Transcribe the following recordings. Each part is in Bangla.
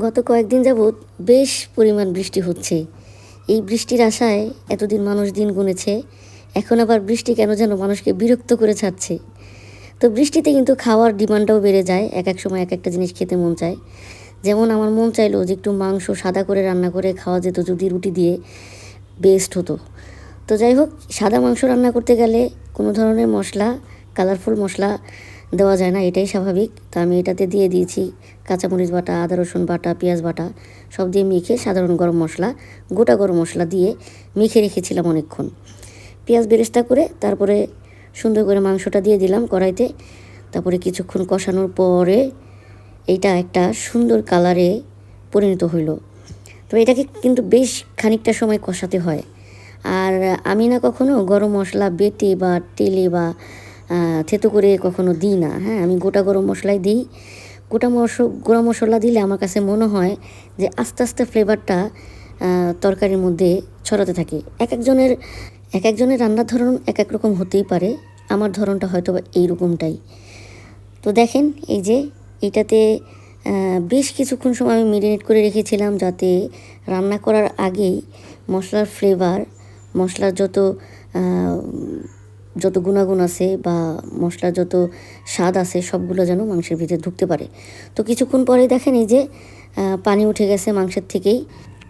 গত কয়েকদিন যাবৎ বেশ পরিমাণ বৃষ্টি হচ্ছে। এই বৃষ্টির আশায় এতদিন মানুষ দিন গুনেছে। এখন আবার বৃষ্টি কেন যেন মানুষকে বিরক্ত করে ছাড়ছে। তো বৃষ্টিতে কিন্তু খাওয়ার ডিমান্ডটাও বেড়ে যায়। এক সময় এক একটা জিনিস খেতে মন চায়। যেমন আমার মন চাইলো যে একটু মাংস সাদা করে রান্না করে খাওয়া যেত যদি রুটি দিয়ে, বেস্ট হতো। তো যাই হোক, সাদা মাংস রান্না করতে গেলে কোনো ধরনের মশলা, কালারফুল মশলা দেওয়া যায় না, এটাই স্বাভাবিক। তো আমি এটাতে দিয়ে দিয়েছি কাঁচামরিচ বাটা, আদা রসুন বাটা, পেঁয়াজ বাটা সব দিয়ে মেখে সাধারণ গরম মশলা, গোটা গরম মশলা দিয়ে মেখে রেখেছিলাম অনেকক্ষণ। পেঁয়াজ বেরেস্তা করে তারপরে সুন্দর করে মাংসটা দিয়ে দিলাম কড়াইতে। তারপরে কিছুক্ষণ কষানোর পরে এইটা একটা সুন্দর কালারে পরিণত হইল। তো এটাকে কিন্তু বেশ খানিকটা সময় কষাতে হয়। আর আমি না কখনো গরম মশলা বেটে বা তেলে বা থেতো করে কখনো দিই না। হ্যাঁ, আমি গোটা গরম মশলাই দিই। গরম মশলা দিলে আমার কাছে মনে হয় যে আস্তে আস্তে ফ্লেভারটা তরকারির মধ্যে ছড়াতে থাকে। এক একজনের রান্নার ধরন এক এক রকম হতেই পারে। আমার ধরনটা হয়তো বা এইরকমটাই। তো দেখেন, এই যে এইটাতে বেশ কিছুক্ষণ সময় আমি মেরিনেট করে রেখেছিলাম, যাতে রান্না করার আগেই মশলার ফ্লেভার, মশলার যত গুণাগুণ আছে বা মশলার যত স্বাদ আছে সবগুলো যেন মাংসের ভিতরে ঢুকতে পারে। তো কিছুক্ষণ পরে দেখেন এই যে পানি উঠে গেছে মাংসের থেকেই।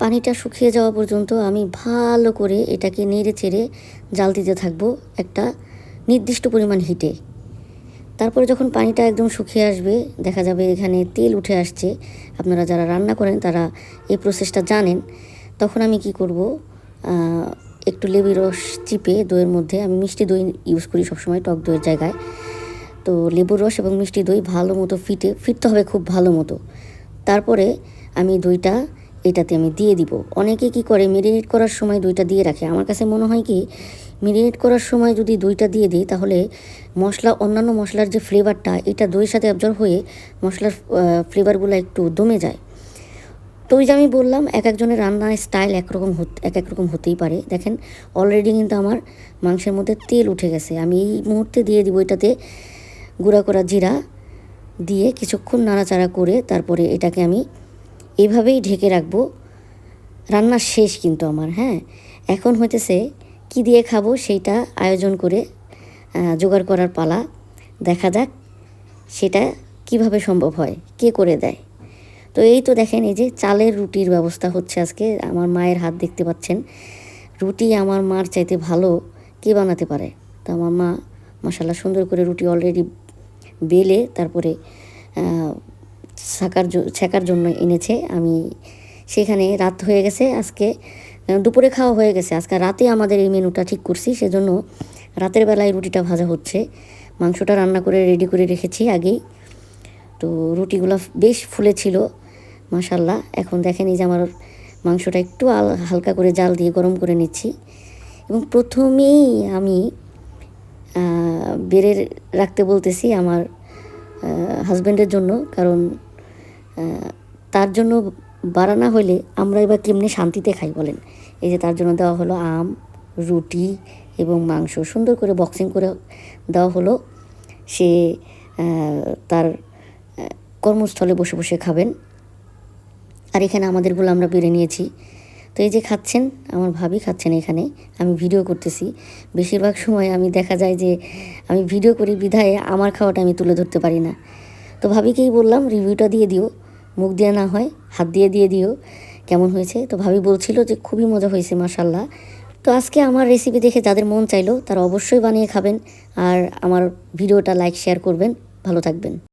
পানিটা শুকিয়ে যাওয়া পর্যন্ত আমি ভালো করে এটাকে নেড়ে চেড়ে জাল দিতে থাকবো একটা নির্দিষ্ট পরিমাণ হিটে। তারপরে যখন পানিটা একদম শুকিয়ে আসবে, দেখা যাবে এখানে তেল উঠে আসছে। আপনারা যারা রান্না করেন তারা এই প্রসেসটা জানেন। তখন আমি কি করব, একটু লেবুর রস চিপে দইয়ের মধ্যে, আমি মিষ্টি দই ইউজ করি সবসময় টক দইয়ের জায়গায়। তো লেবুর রস এবং মিষ্টি দই ভালো মতো ফিরতে হবে খুব ভালো মতো। তারপরে আমি দইটা এটাতে আমি দিয়ে দিব। অনেকে কি করে মেরিনেট করার সময় দইটা দিয়ে রাখে। আমার কাছে মনে হয় কি, মেরিনেট করার সময় যদি দইটা দিয়ে দিই তাহলে অন্যান্য মশলার যে ফ্লেভারটা এটা দইয়ের সাথে অ্যাবজর্ব হয়ে মশলার ফ্লেভারগুলো একটু দমে যায়। তো ওই যে আমি বললাম, এক একজনের রান্নার স্টাইল এক এক রকম হতেই পারে। দেখেন অলরেডি কিন্তু আমার মাংসের মধ্যে তেল উঠে গেছে। আমি এই মুহূর্তে দিয়ে দিব এটাতে গুঁড়া করা জিরা দিয়ে কিছুক্ষণ নাড়াচাড়া করে তারপরে এটাকে আমি এভাবেই ঢেকে রাখবো। রান্না শেষ কিন্তু আমার। হ্যাঁ, এখন হইতেছে কি দিয়ে খাবো সেইটা আয়োজন করে জোগাড় করার পালা। দেখা যাক সেটা কিভাবে সম্ভব হয়, কে করে দেয়। তো এই তো দেখেন, এই যে চালের রুটির ব্যবস্থা হচ্ছে আজকে। আমার মায়ের হাত দেখতে পাচ্ছেন। রুটি আমার মার চাইতে ভালো কে বানাতে পারে। তো আমার মা মাশাআল্লাহ সুন্দর করে রুটি অলরেডি বেলে তারপরে ছেঁকার জন্য এনেছে। আমি সেখানে রাত হয়ে গেছে, আজকে দুপুরে খাওয়া হয়ে গেছে, আজকে রাতে আমাদের এই মেনুটা ঠিক করছি, সেজন্য রাতের বেলায় রুটিটা ভাজা হচ্ছে। মাংসটা রান্না করে রেডি করে রেখেছি আগেই। তো রুটিগুলো বেশ ফুলেছিল মাশাআল্লাহ। এখন দেখেন এই যে আমার মাংসটা একটু হালকা করে জাল দিয়ে গরম করে নিচ্ছি। এবং প্রথমেই আমি বেড়ে রাখতে বলতেছি আমার হাজব্যান্ডের জন্য, কারণ তার জন্য বাড়ানো হলে আমরা এবার কেমনি শান্তিতে খাই বলেন। এই যে তার জন্য দেওয়া হলো আম, রুটি এবং মাংস সুন্দর করে বক্সিং করে দেওয়া হলো। সে তার কর্মস্থলে বসে বসে খাবেন। আর এখানে আমাদেরগুলো আমরা বেড়ে নিয়েছি। তো এই যে খাচ্ছেন, আমার ভাবি খাচ্ছেন এখানে, আমি ভিডিও করতেছি। বেশিরভাগ সময় আমি দেখা যায় যে আমি ভিডিও করি বিধায় আমার খাওয়াটা আমি তুলে ধরতে পারি না। তো ভাবিকেই বললাম রিভিউটা দিয়ে দিও, মুখ দিয়ে না হয় হাত দিয়ে দিও কেমন হয়েছে। তো ভাবি বলছিল যে খুবই মজা হয়েছে মাশাআল্লাহ। তো আজকে আমার রেসিপি দেখে যাদের মন চাইলো তারা অবশ্যই বানিয়ে খাবেন। আর আমার ভিডিওটা লাইক শেয়ার করবেন। ভালো থাকবেন।